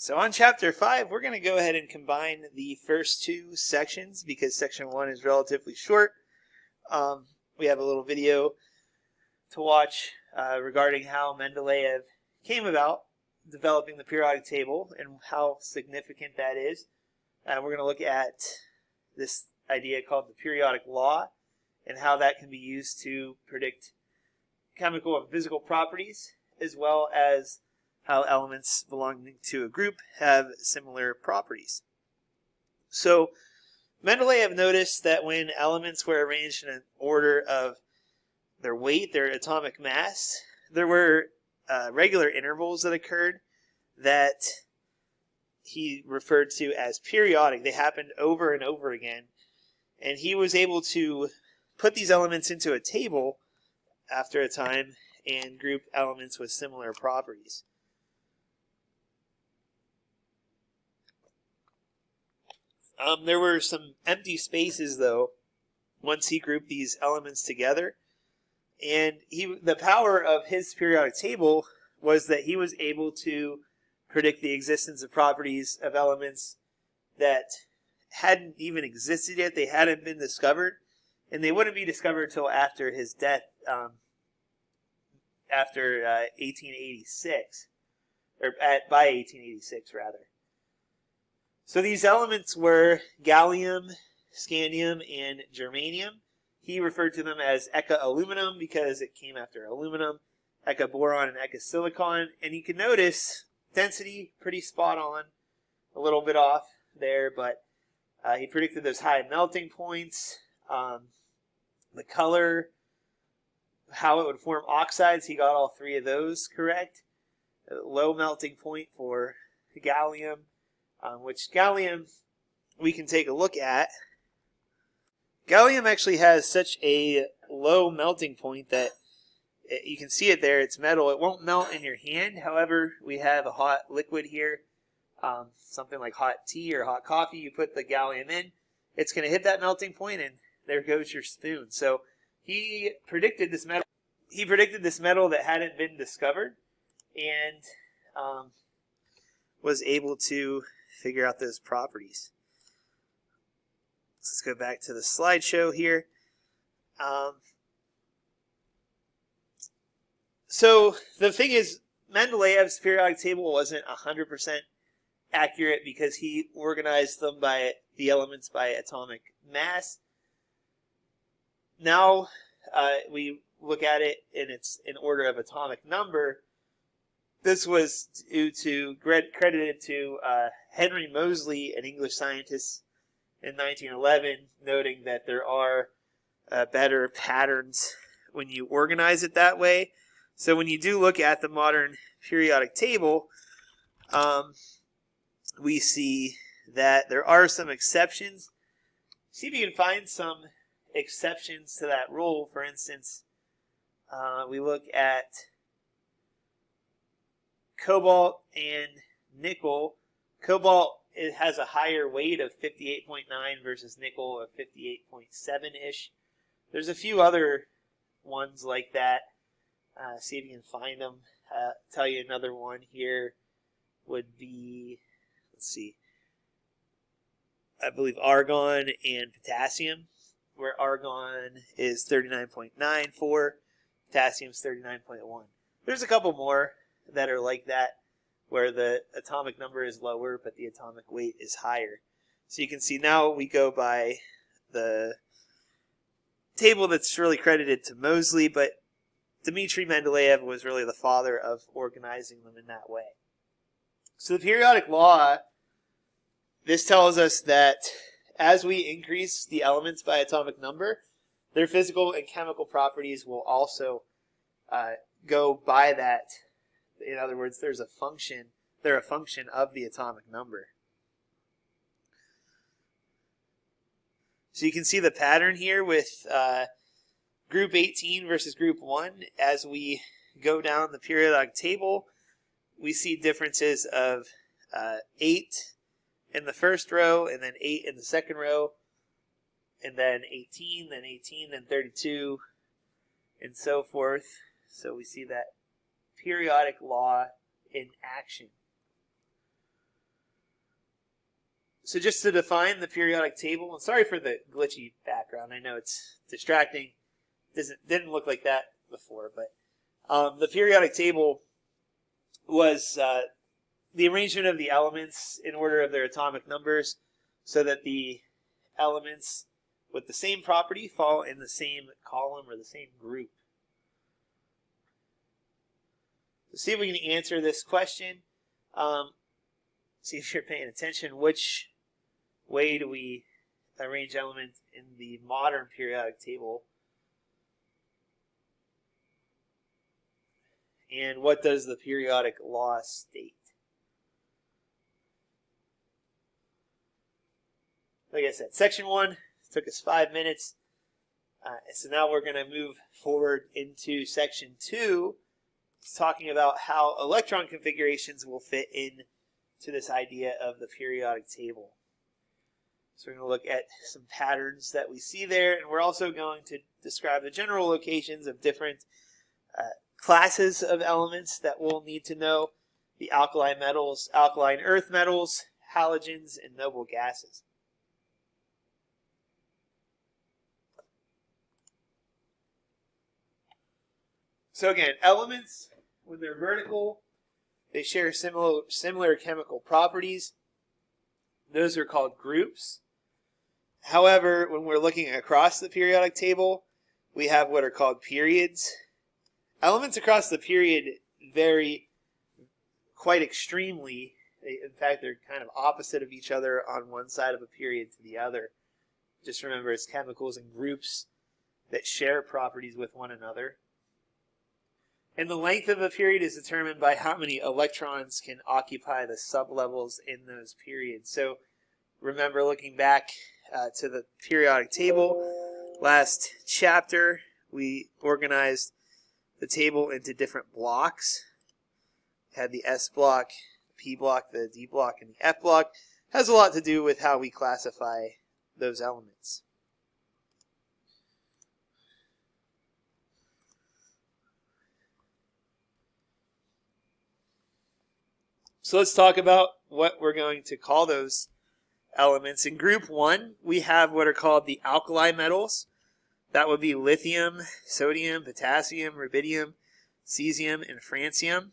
So on chapter 5, we're going to go ahead and combine the first two sections because section 1 is relatively short. We have a little video to watch regarding how Mendeleev came about developing the periodic table and how significant that is. We're going to look at this idea called the periodic law and how that can be used to predict chemical and physical properties, as well as how elements belonging to a group have similar properties. So Mendeleev noticed that when elements were arranged in an order of their weight, their atomic mass, there were regular intervals that occurred that he referred to as periodic. They happened over and over again. And he was able to put these elements into a table after a time and group elements with similar properties. There were some empty spaces, though, once he grouped these elements together. And the power of his periodic table was that he was able to predict the existence of properties of elements that hadn't even existed yet. They hadn't been discovered. And they wouldn't be discovered until after his death, after 1886. Or by 1886, rather. So these elements were gallium, scandium, and germanium. He referred to them as eka-aluminum because it came after aluminum, eka-boron, and eka-silicon. And you can notice density pretty spot on, a little bit off there, but he predicted those high melting points, the color, how it would form oxides. He got all three of those correct. Low melting point for gallium, which gallium we can take a look at. Gallium actually has such a low melting point that you can see it there. It's metal. It won't melt in your hand. However, we have a hot liquid here, something like hot tea or hot coffee. You put the gallium in, it's going to hit that melting point, and there goes your spoon. So he predicted this metal. He predicted this metal that hadn't been discovered, and was able to figure out those properties. Let's go back to the slideshow here. So the thing is, Mendeleev's periodic table wasn't 100% accurate because he organized them by the elements by atomic mass. Now we look at it in order of atomic number. This was credited to Henry Moseley, an English scientist, in 1911, noting that there are better patterns when you organize it that way. So when you do look at the modern periodic table, we see that there are some exceptions. See if you can find some exceptions to that rule. For instance, we look at cobalt and nickel. Cobalt, it has a higher weight of 58.9 versus nickel of 58.7-ish. There's a few other ones like that. See if you can find them. Tell you another one here would be, let's see, I believe argon and potassium, where argon is 39.94, potassium is 39.1. There's a couple more that are like that, where the atomic number is lower, but the atomic weight is higher. So you can see now we go by the table that's really credited to Moseley, but Dmitri Mendeleev was really the father of organizing them in that way. So the periodic law, this tells us that as we increase the elements by atomic number, their physical and chemical properties will also go by that. In other words, they're a function of the atomic number. So you can see the pattern here with group 18 versus group 1. As we go down the periodic table, we see differences of 8 in the first row, and then 8 in the second row, and then 18, then 32, and so forth. So we see that periodic law in action. So just to define the periodic table, and sorry for the glitchy background. I know it's distracting. Didn't look like that before, but the periodic table was the arrangement of the elements in order of their atomic numbers, so that the elements with the same property fall in the same column or the same group. So see if we can answer this question. See if you're paying attention. Which way do we arrange elements in the modern periodic table? And what does the periodic law state? Like I said, section 1 took us 5 minutes. So now we're going to move forward into section 2, talking about how electron configurations will fit in to this idea of the periodic table. So we're going to look at some patterns that we see there, and we're also going to describe the general locations of different classes of elements that we'll need to know: the alkali metals, alkaline earth metals, halogens, and noble gases. So again, elements, when they're vertical, they share similar chemical properties. Those are called groups. However, when we're looking across the periodic table, we have what are called periods. Elements across the period vary quite extremely. In fact, they're kind of opposite of each other on one side of a period to the other. Just remember, it's chemicals and groups that share properties with one another. And the length of a period is determined by how many electrons can occupy the sublevels in those periods. So remember, looking back to the periodic table, last chapter we organized the table into different blocks. We had the S block, the P block, the D block, and the F block. It has a lot to do with how we classify those elements. So let's talk about what we're going to call those elements. In group 1, we have what are called the alkali metals. That would be lithium, sodium, potassium, rubidium, cesium, and francium.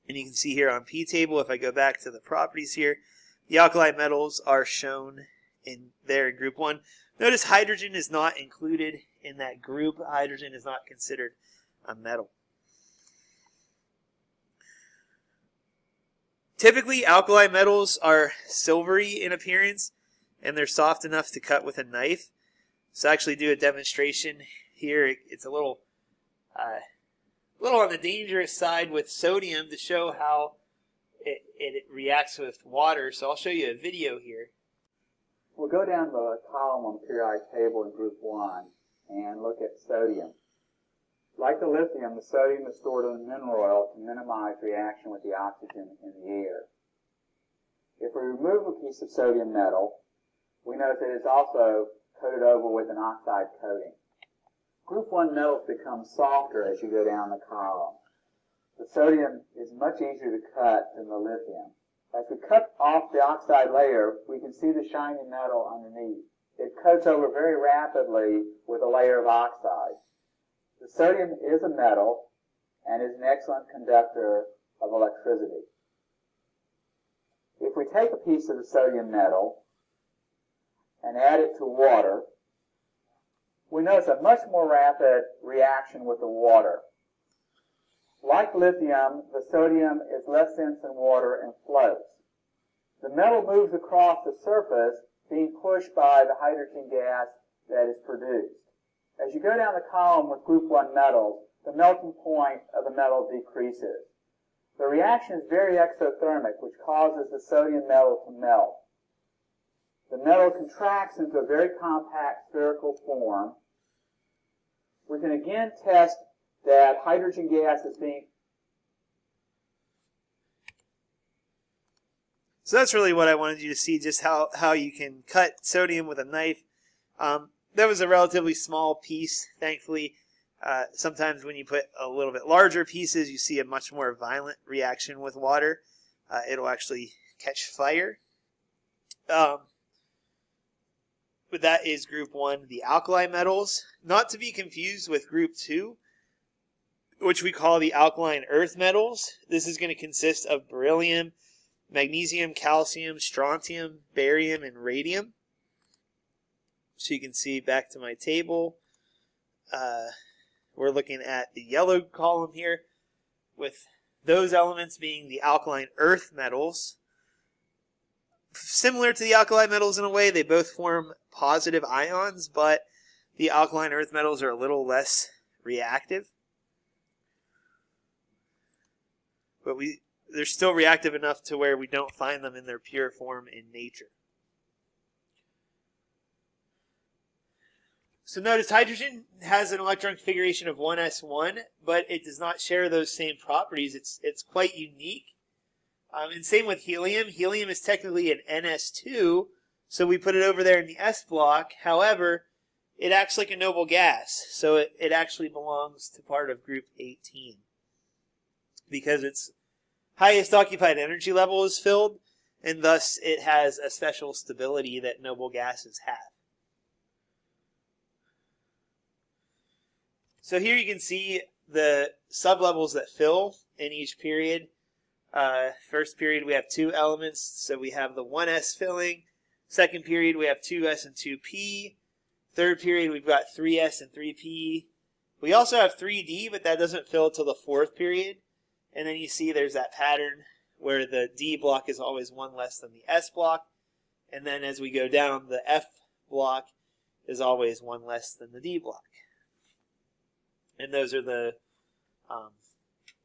And you can see here on P table, if I go back to the properties here, the alkali metals are shown in group 1. Notice hydrogen is not included in that group. Hydrogen is not considered a metal. Typically, alkali metals are silvery in appearance, and they're soft enough to cut with a knife. So I'll actually do a demonstration here. It's a little on the dangerous side with sodium to show how it reacts with water. So I'll show you a video here. We'll go down the column on the periodic table in group 1 and look at sodium. Like the lithium, the sodium is stored in the mineral oil to minimize reaction with the oxygen in the air. If we remove a piece of sodium metal, we notice that it's also coated over with an oxide coating. Group 1 metals become softer as you go down the column. The sodium is much easier to cut than the lithium. As we cut off the oxide layer, we can see the shiny metal underneath. It coats over very rapidly with a layer of oxide. The sodium is a metal and is an excellent conductor of electricity. If we take a piece of the sodium metal and add it to water, we notice a much more rapid reaction with the water. Like lithium, the sodium is less dense than water and floats. The metal moves across the surface, being pushed by the hydrogen gas that is produced. As you go down the column with group 1 metals, the melting point of the metal decreases. The reaction is very exothermic, which causes the sodium metal to melt. The metal contracts into a very compact spherical form. We can again test that hydrogen gas is being... So that's really what I wanted you to see, just how you can cut sodium with a knife. That was a relatively small piece, thankfully. Sometimes when you put a little bit larger pieces, you see a much more violent reaction with water. It'll actually catch fire. But that is group 1, the alkali metals. Not to be confused with group 2, which we call the alkaline earth metals. This is going to consist of beryllium, magnesium, calcium, strontium, barium, and radium. So you can see back to my table, we're looking at the yellow column here, with those elements being the alkaline earth metals. Similar to the alkali metals in a way, they both form positive ions, but the alkaline earth metals are a little less reactive. But they're still reactive enough to where we don't find them in their pure form in nature. So notice hydrogen has an electron configuration of 1s1, but it does not share those same properties. It's quite unique. And same with helium. Helium is technically an ns2, so we put it over there in the s block. However, it acts like a noble gas, so it actually belongs to part of group 18 because its highest occupied energy level is filled, and thus it has a special stability that noble gases have. So here you can see the sublevels that fill in each period. First period we have 2 elements, so we have the 1s filling. Second period we have 2s and 2p. Third period we've got 3s and 3p. We also have 3d, but that doesn't fill till the 4th period. And then you see there's that pattern where the D block is always 1 less than the S block. And then as we go down, the F block is always 1 less than the D block. And those are the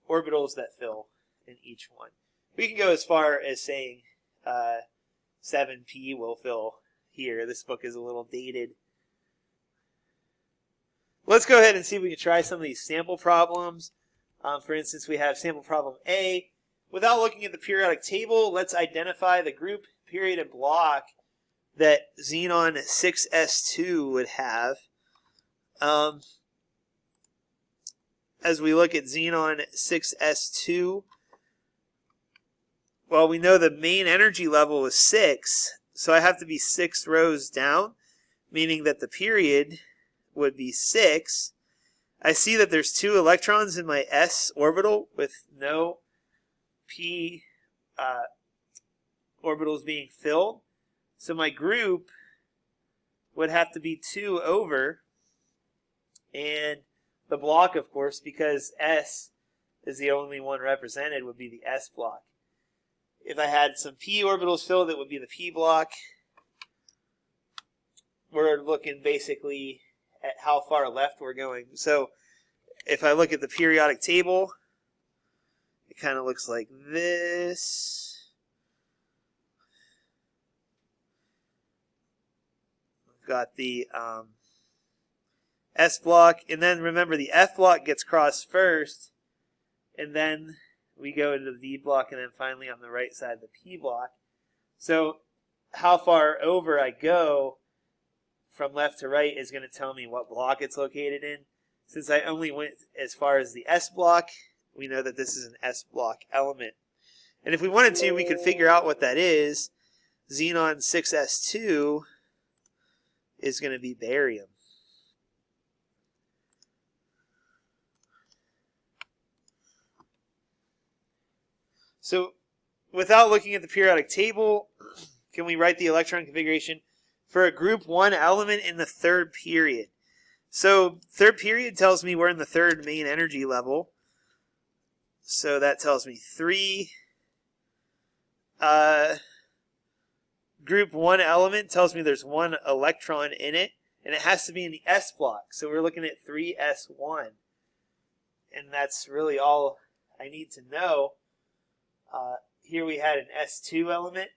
orbitals that fill in each one. We can go as far as saying 7p will fill here. This book is a little dated. Let's go ahead and see if we can try some of these sample problems. For instance, we have sample problem A. Without looking at the periodic table, let's identify the group, period, and block that xenon 6s2 would have. As we look at xenon 6s2, well, we know the main energy level is 6, so I have to be 6 rows down, meaning that the period would be 6. I see that there's 2 electrons in my s orbital with no p orbitals being filled. So my group would have to be 2 over, and the block, of course, because S is the only one represented, would be the S block. If I had some p orbitals filled, it would be the p block. We're looking basically at how far left we're going. So if I look at the periodic table, it kind of looks like this. We've got the S block, and then remember the F block gets crossed first, and then we go into the D block, and then finally on the right side the P block. So how far over I go from left to right is going to tell me what block it's located in. Since I only went as far as the S block, we know that this is an S block element. And if we wanted to, we could figure out what that is. Xenon 6s2 is going to be barium. So without looking at the periodic table, can we write the electron configuration for a group 1 element in the 3rd period? So 3rd period tells me we're in the 3rd main energy level. So that tells me 3. Group 1 element tells me there's 1 electron in it, and it has to be in the S block. So we're looking at 3s1. And that's really all I need to know. Here we had an S2 element.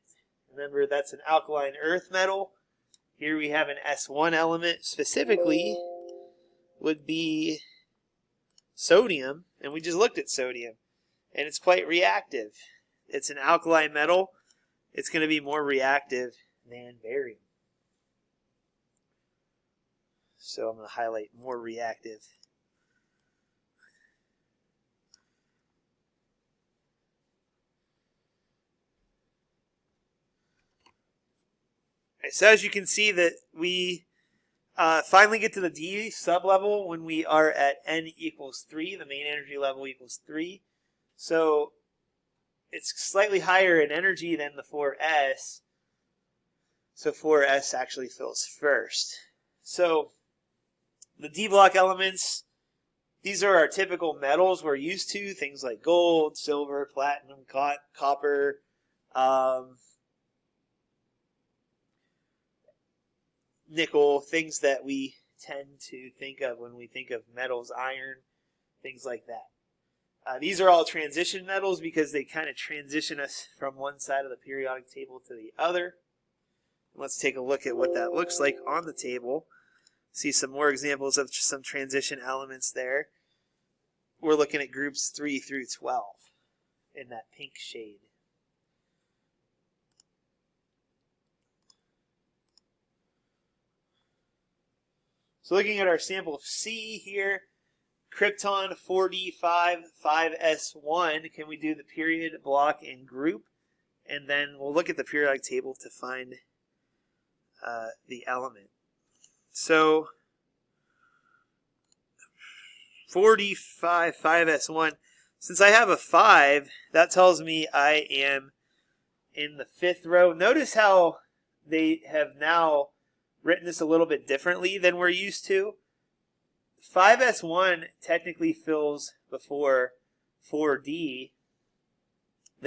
Remember, that's an alkaline earth metal. Here we have an S1 element, specifically would be sodium, and we just looked at sodium, and it's quite reactive. It's an alkali metal. It's going to be more reactive than barium. So I'm going to highlight more reactive. Right, so as you can see that we finally get to the D sublevel when we are at N equals 3, the main energy level equals 3. So it's slightly higher in energy than the 4s. So 4s actually fills first. So the D block elements, these are our typical metals we're used to, things like gold, silver, platinum, copper, nickel, things that we tend to think of when we think of metals, iron, things like that. These are all transition metals because they kind of transition us from one side of the periodic table to the other. Let's take a look at what that looks like on the table. See some more examples of some transition elements there. We're looking at groups 3 through 12 in that pink shade. So looking at our sample of C here, Krypton 4D5, 5S1, can we do the period, block, and group? And then we'll look at the periodic table to find the element. So 4D5, 5S1, since I have a 5, that tells me I am in the 5th row. Notice how they have now written this a little bit differently than we're used to. 5S1 technically fills before 4D.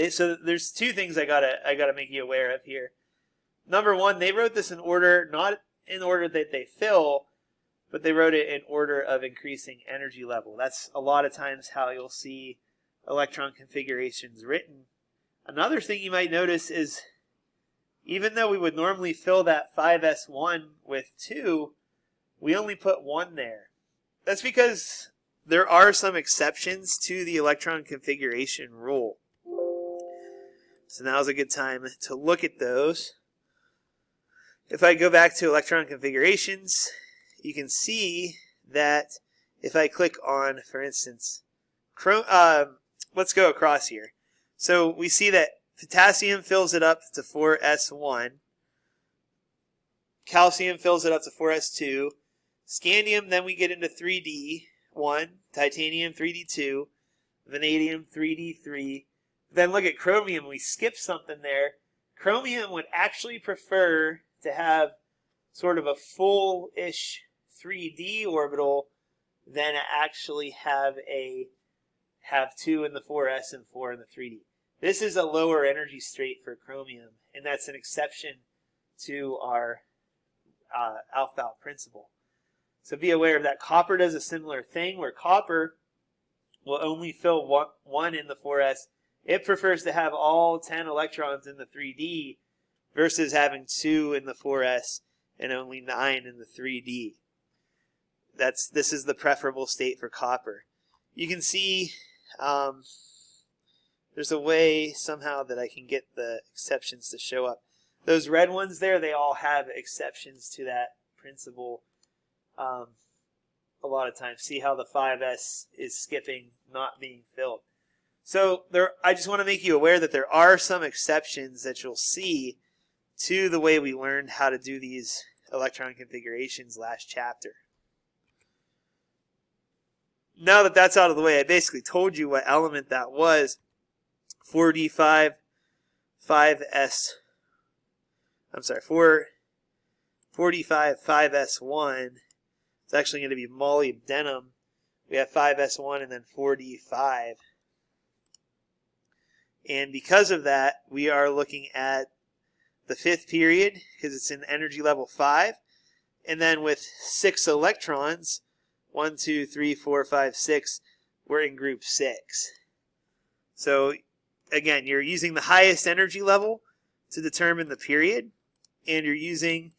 So there's two things I gotta make you aware of here. Number one, they wrote this in order, not in order that they fill, but they wrote it in order of increasing energy level. That's a lot of times how you'll see electron configurations written. Another thing you might notice is even though we would normally fill that 5S1 with 2, we only put 1 there. That's because there are some exceptions to the electron configuration rule. So now's a good time to look at those. If I go back to electron configurations, you can see that if I click on, for instance, let's go across here. So we see that potassium fills it up to 4S1. Calcium fills it up to 4S2. Scandium, then we get into 3D1. Titanium, 3D2. Vanadium, 3D3. Then look at chromium. We skipped something there. Chromium would actually prefer to have sort of a full-ish 3D orbital than actually have 2 in the 4s and 4 in the 3D. This is a lower energy state for chromium, and that's an exception to our Aufbau principle. So be aware of that. Copper does a similar thing, where copper will only fill 1 in the 4s. It prefers to have all 10 electrons in the 3D versus having 2 in the 4s and only 9 in the 3D. This is the preferable state for copper. You can see there's a way somehow that I can get the exceptions to show up. Those red ones there, they all have exceptions to that principle a lot of times. See how the 5s is skipping, not being filled. So I just want to make you aware that there are some exceptions that you'll see to the way we learned how to do these electron configurations last chapter. Now that that's out of the way, I basically told you what element that was. 4D5, 5S, I'm sorry, 4D5, 5S1. It's actually going to be molybdenum. We have 5S1 and then 4D5. And because of that, we are looking at the 5th period because it's in energy level 5. And then with 6 electrons, 1, 2, 3, 4, 5, 6, we're in group 6. So again, you're using the highest energy level to determine the period, and you're using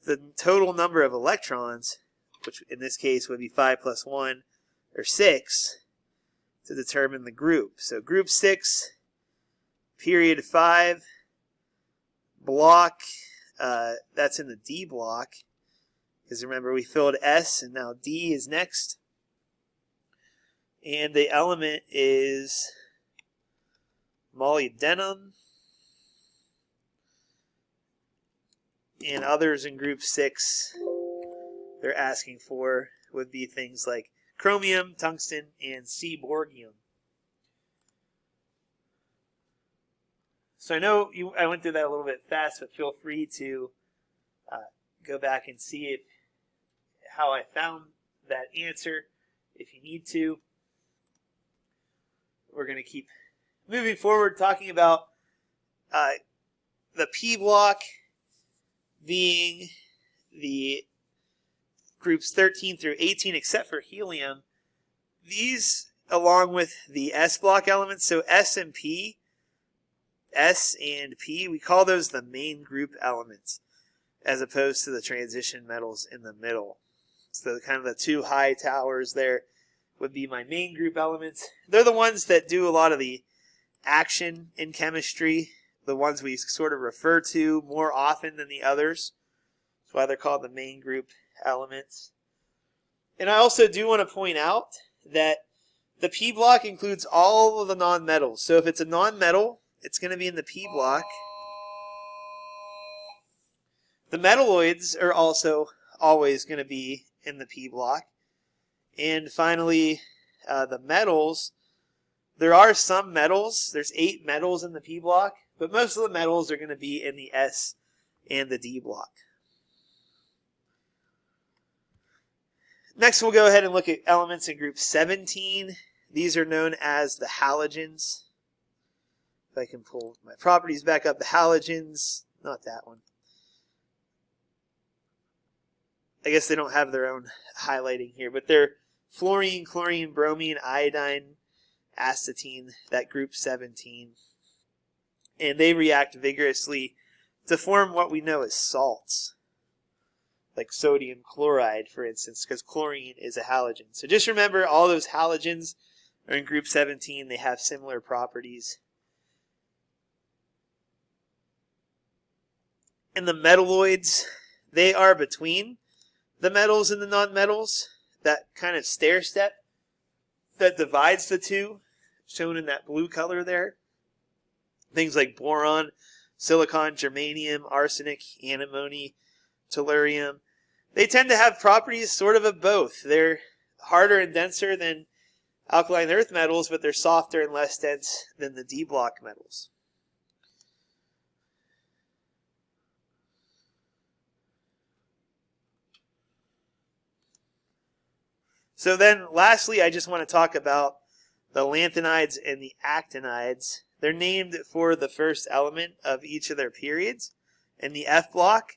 the total number of electrons, which in this case would be 5 plus 1, or 6, to determine the group. So group 6, period 5, block, that's in the D block, because remember we filled S and now D is next. And the element is molybdenum. And others in group 6 they're asking for would be things like chromium, tungsten, and seaborgium. So I know I went through that a little bit fast, but feel free to go back and see how I found that answer if you need to. We're going to keep moving forward talking about the P block being the groups 13 through 18 except for helium. These, along with the S block elements, so S and P, we call those the main group elements as opposed to the transition metals in the middle. So kind of the two high towers there would be my main group elements. They're the ones that do a lot of the action in chemistry, the ones we sort of refer to more often than the others. That's why they're called the main group elements. And I also do want to point out that the P block includes all of the nonmetals. So if it's a nonmetal, it's going to be in the P block. The metalloids are also always going to be in the P block. And finally, the metals. There are some metals. There's 8 metals in the P block, but most of the metals are going to be in the S and the D block. Next, we'll go ahead and look at elements in group 17. These are known as the halogens. If I can pull my properties back up, the halogens, not that one. I guess they don't have their own highlighting here, but they're fluorine, chlorine, bromine, iodine, astatine, that group 17. And they react vigorously to form what we know as salts, like sodium chloride, for instance, because chlorine is a halogen. So just remember, all those halogens are in group 17. They have similar properties. And the metalloids, they are between the metals and the nonmetals, that kind of stair step that divides the two, shown in that blue color there. Things like boron, silicon, germanium, arsenic, antimony, tellurium. They tend to have properties sort of both. They're harder and denser than alkaline earth metals, but they're softer and less dense than the D block metals. So then, lastly, I just want to talk about the lanthanides and the actinides. They're named for the first element of each of their periods. In the F block,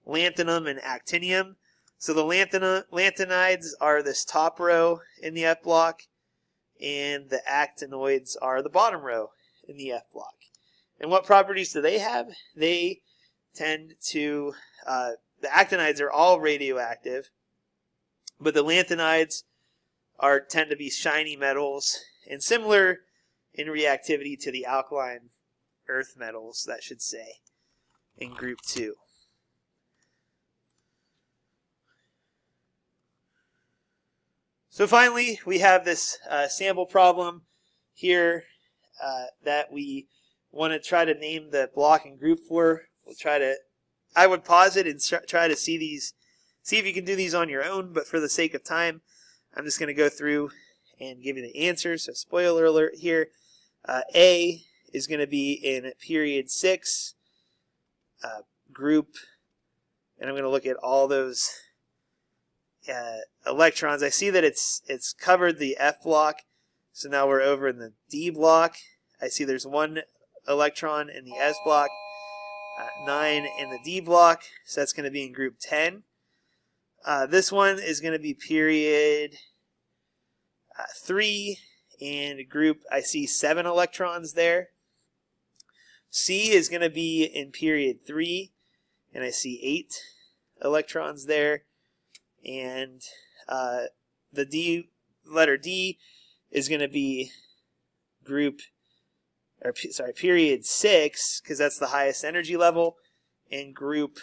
lanthanum and actinium. So the lanthanides are this top row in the F block, and the actinoids are the bottom row in the F block. And what properties do they have? They tend to, the actinides are all radioactive, but the lanthanides tend to be shiny metals and similar in reactivity to the alkaline earth metals, that should say, in group 2. So finally, we have this sample problem here that we want to try to name the block and group for. I would pause it and try to see if you can do these on your own, but for the sake of time, I'm just going to go through and give you the answers. So spoiler alert here. A is going to be in period 6, group, and I'm going to look at all those electrons. I see that it's covered the F block, so now we're over in the D block. I see there's 1 electron in the S block, 9 in the D block, so that's going to be in group 10. This one is going to be period 3, and group, I see 7 electrons there. C is going to be in period 3, and I see 8 electrons there. And the letter D is going to be period 6, because that's the highest energy level, and group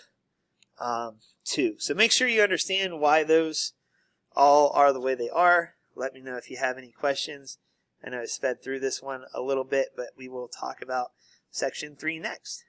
2. So make sure you understand why those all are the way they are. Let me know if you have any questions. I know I sped through this one a little bit, but we will talk about section 3 next.